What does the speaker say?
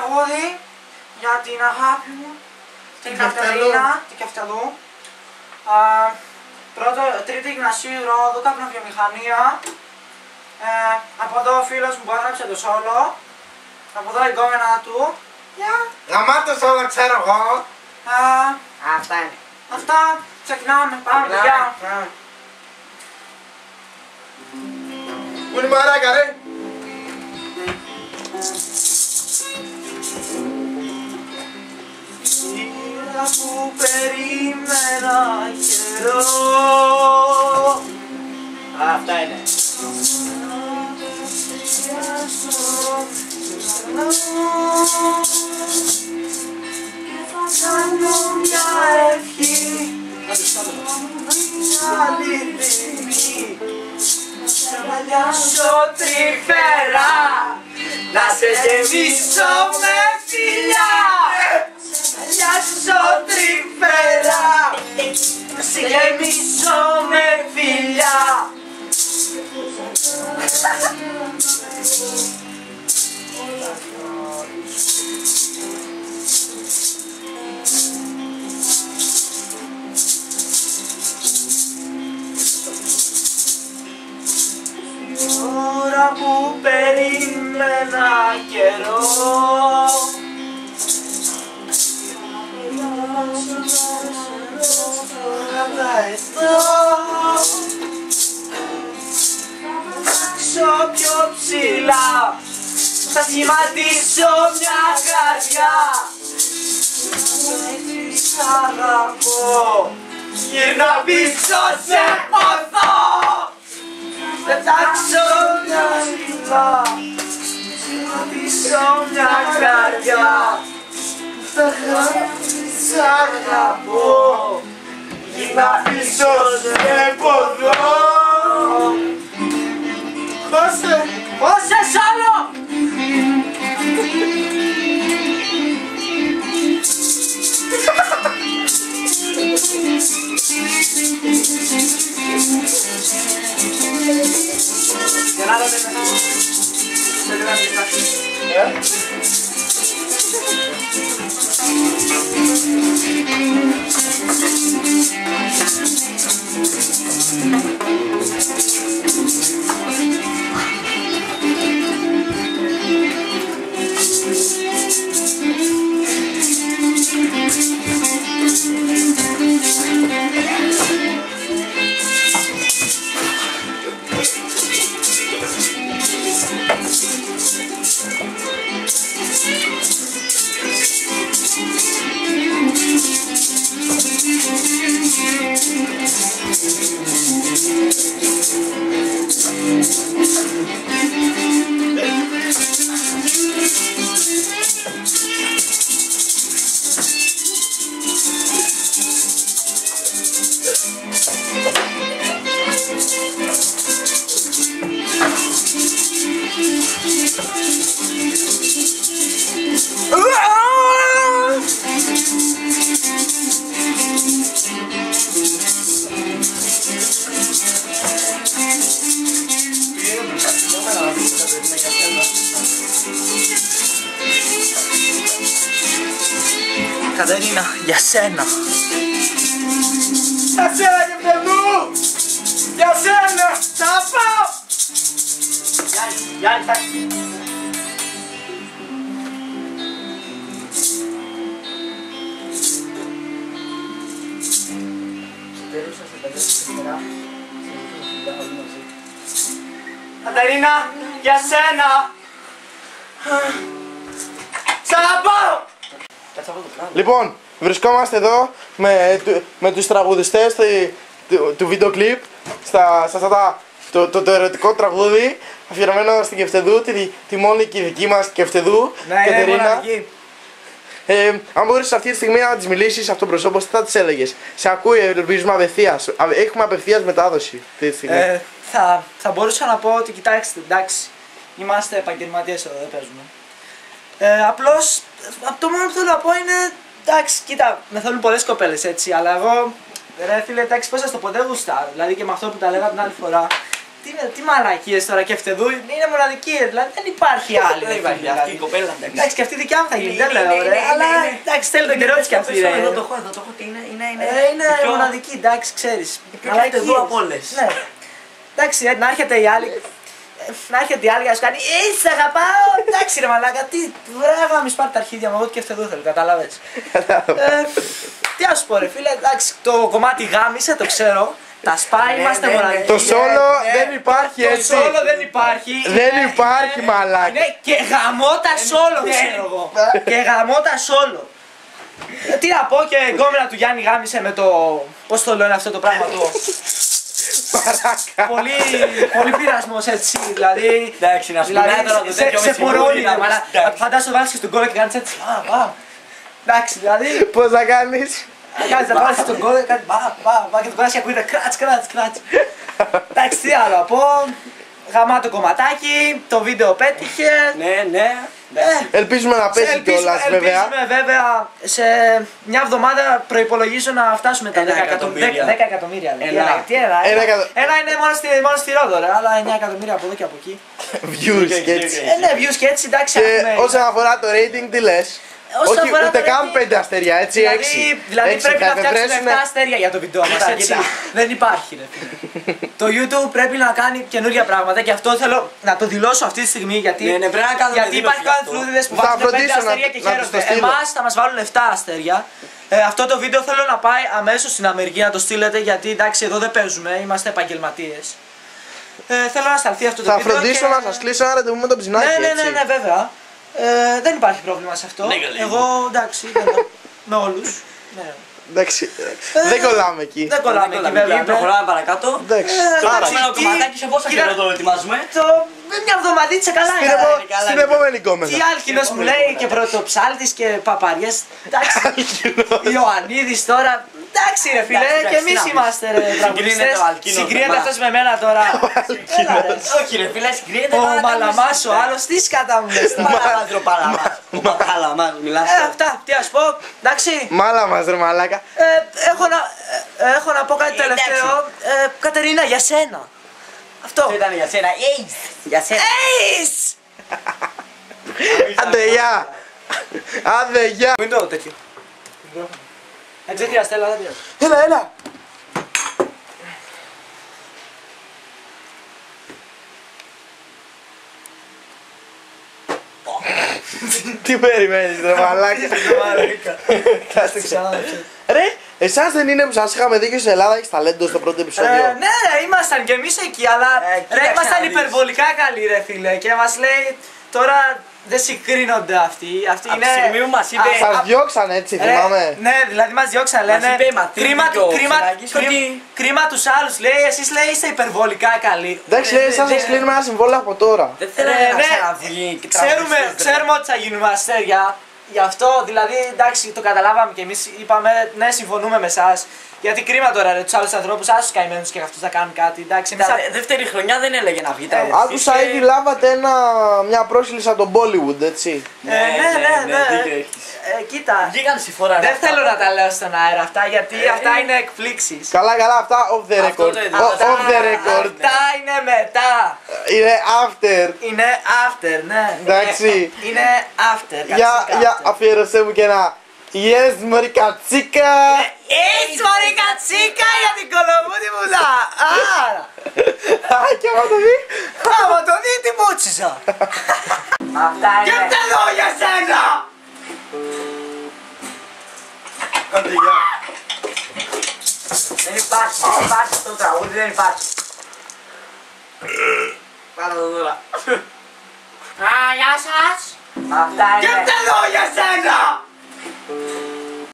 τραγούδι για την αγάπη μου, την Κατερίνα, την Κεφτελού. Τρίτη γυμνασίου Ρόδου, καπνοβιομηχανία. Από εδώ ο φίλος μου που έγραψε το σόλο. Από εδώ η γκόμενα του. Γαμάτο σόλο, ξέρω εγώ. Αυτά είναι. Αυτά, ξεκινάμε, πάμε, παιδιά. Πού είναι η μαράκα, ρε? Ήρα που περίμενα καιρό. Αυτά είναι. Και θα κάνω μια ευχή, μια αληθινή. Να μαλλιάσω τρυφερά, να σε γεμίσω με φιλιά. Να μαλλιάσω τρυφερά, να σε γεμίσω με φιλιά. Ώρα που περίμενα καιρό, θα πιο ψηλά, θα σχηματίσω μια καρδιά. Σ' αγαπώ, γύρνα πίσω σε ποθώ. Θα ψάξω μια σκηνά, σχηματίσω μια καρδιά. Σ' αγαπώ, γύρνα πίσω σε ποθώ. Δώσε άλλο! Για να δω Κατερίνα, για σένα. Για σένα, Κεφτελού! Για σένα! Θα πάω! Γεια, εντάξει. Κατερίνα, για σένα! Σ' αγαπάω! Λοιπόν, βρισκόμαστε εδώ με τους τραγουδιστές του βίντεο κλιπ το ερωτικό τραγούδι αφιερωμένο στην Κεφτεδού, τη μόνη και δική μας Κεφτεδού, Κατερίνα. Αν μπορείς αυτή τη στιγμή να της μιλήσεις αυτοπροσώπως, τι θα της έλεγες? Σε ακούει, ελπίζουμε απευθείας. Έχουμε απευθείας μετάδοση αυτή τη στιγμή. Θα μπορούσα να πω ότι κοιτάξτε, εντάξει, είμαστε επαγγελματίες εδώ, δεν παίζουμε. Απλώς, το μόνο που θέλω να πω είναι, εντάξει, κοίτα, με θέλουν πολλές κοπέλες έτσι, αλλά εγώ, ρε φίλε, εντάξει, πώς σας το πω, δεν γουστάρω. Δηλαδή και με αυτό που τα λέγα την άλλη φορά, Τι μαλακίες τώρα και Φτεδού είναι μοναδική, δηλαδή δεν υπάρχει άλλη. Δεν υπάρχει αυτή η κοπέλα, εντάξει. Εντάξει, και αυτή δικιά μου θα γίνει, δεν λέω, αλλά εντάξει, θέλει τον καιρό της κι αυτή. Εδώ το έχω, Είναι μοναδική, εντάξει, ξέρεις. Αλλά είναι εδώ από όλες. Ναι. Εντάξει, να έρχεται η άλλη. Να έρχεται η άλλη να σου κάνει σε αγαπάω! Εντάξει ρε μαλάκα, τι βράγα μη σπάρει τα αρχίδια μου, εγώ και Φτεδού θέλω, κατάλαβες. Τι να σου πω ρε φίλε, εντάξει, το κομμάτι γάμισε, το ξέρω. Τα σπά είμαστε μοναδικοί. Το σόλο δεν υπάρχει έτσι. Το σόλο δεν υπάρχει. Δεν υπάρχει μαλάκα. Ναι, και γαμώτα σόλο ξέρω εγώ. Και γαμώτα σόλο. Τι να πω, και η γκόμενα του Γιάννη γάμισε με το. Πώς το λένε αυτό το πράγμα του. Πολύ πειρασμός έτσι, δηλαδή. Εντάξει, να σου πει τώρα το τέτοιο με συγχωρεί. Φαντάσου το βάλεις και στον κόλλο και κάνεις έτσι. Εντάξει, δηλαδή. Πώς θα κάνεις? Κάνεις να βάλεις στον κόλλο και κάνεις και το κόλλας και ακούγεται κράτς. Εντάξει, τι άλλο να πω. Γαμάτο κομματάκι, το βίντεο πέτυχε. Ναι. Ελπίζουμε να πέσει κιόλας βέβαια. Ελπίζουμε βέβαια σε μια εβδομάδα προϋπολογίζω να φτάσουμε τα 10 εκατομμύρια. Ένα είναι μόνο στη Ρόδο, αλλά 9 εκατομμύρια από εδώ και από εκεί. Views και έτσι. Ναι, views και έτσι, εντάξει. Και όσον αφορά το rating, τι λες? Όχι, ούτε καν 5 αστέρια, έτσι 6. Δηλαδή πρέπει να φτιάξουμε 7 αστέρια για το βίντεο μας, έτσι. Δεν υπάρχει ρε φίλε. Το YouTube πρέπει να κάνει καινούργια πράγματα και αυτό θέλω να το δηλώσω αυτή τη στιγμή γιατί υπάρχουν φλούδιδες που βάζουν 5 αστέρια και χαίρονται. Εμάς θα μας βάλουν 7 αστέρια. Αυτό το βίντεο θέλω να πάει αμέσως στην Αμερική να το στείλετε γιατί εντάξει εδώ δεν παίζουμε, είμαστε επαγγελματίες. Θέλω να σταλθεί αυτό το βίντεο. Θα φροντίσω να σας κλείσω ένα ραντεβού με το ψινάκι, έτσι. Ναι, βέβαια. Δεν υπάρχει πρόβλημα σε αυτό. Εγώ εντάξει, με όλους. Εντάξει, δεν κολλάμε εκεί. Δεν κολλάμε εκεί, βέβαια. Προχωράμε παρακάτω. Εντάξει. Το επόμενο κομματάκι σε πόσα καιρό το ετοιμάζουμε? Μια εβδομαδίτσα καλά είναι. Στην επόμενη κόμενα. Τι Άλκινος μου λέει και Πρωτοψάλτης και Παπαριές. Εντάξει. Ιωαννίδης τώρα. Εντάξει ρε φίλε, και εμείς είμαστε ρε τραγουδιστές. Συγκρίνεται αυτός με μένα τώρα. Όχι ρε φίλε, συγκρίνεται. Ο Μαλαμάς ο άλλος, τι σκατά μου λες τώρα. Ο Μαλαμάς, μιλάς. Αυτά, τι ας πω, εντάξει. Μάλαμας ρε μαλάκα. Έχω να πω κάτι τελευταίο. Κατερίνα, για σένα. Αυτό ήταν για σένα. Για σένα. Άντε γεια. Άντε γεια. Μην το τέτοιο. Έτσι χρειάζεται, έλα, δεν πειράζει. Έλα. Τι περιμένεις ρε μαλάκα. Κάστε ξανά. Ρε, εσάς δεν είναι που σας είχαμε δει και στην Ελλάδα έχεις ταλέντο στο πρώτο επεισόδιο? Ναι ρε, ήμασταν και εμείς εκεί, αλλά ρε, ήμασταν υπερβολικά καλοί ρε φίλε και μας λέει τώρα δεν συγκρίνονται αυτοί. Αυτοί είναι. Από τη στιγμή που μας είπε. Σας διώξαν έτσι, θυμάμαι. Ναι, δηλαδή μας διώξαν, λένε. Κρίμα τους άλλους, λέει, εσείς λέει είστε υπερβολικά καλοί. Εντάξει, λέει, σας κλείνουμε ένα συμβόλαιο από τώρα. Δεν θέλουμε να ξαναβγεί και ξέρουμε ότι θα γίνουμε αστέρια. Γι' αυτό δηλαδή εντάξει το καταλάβαμε και εμείς είπαμε ναι συμφωνούμε με εσάς. Γιατί κρίμα τώρα ρε τους άλλους ανθρώπους, άσους καημένους και αυτούς θα κάνουν κάτι. Εντάξει, δεύτερη χρονιά δεν έλεγε να βγει τα άκουσα ήδη λάβατε μια πρόσκληση από τον Bollywood, έτσι. Ναι. Κοίτα, δεν θέλω να τα λέω στον αέρα αυτά γιατί αυτά είναι εκπλήξεις. Καλά, αυτά off the record. Αυτά είναι μετά. Είναι after. Είναι after, ναι. Εντάξει. Είναι after. Για αφιέρωσέ μου και ένα yes μωρή κατσίκα. Yes μωρή κατσίκα για την Κολομούτη μουλά. Άρα. Και άμα το δει. Άμα το δει την πούτσιζα. Αυτά είναι. Και αυτά εδώ για σένα. Άντε γεια. Δεν υπάρχει το τραγούδι, δεν υπάρχει. Πάρα το τώρα. Γεια σας. Αυτά είναι. Και αυτά εδώ για σένα.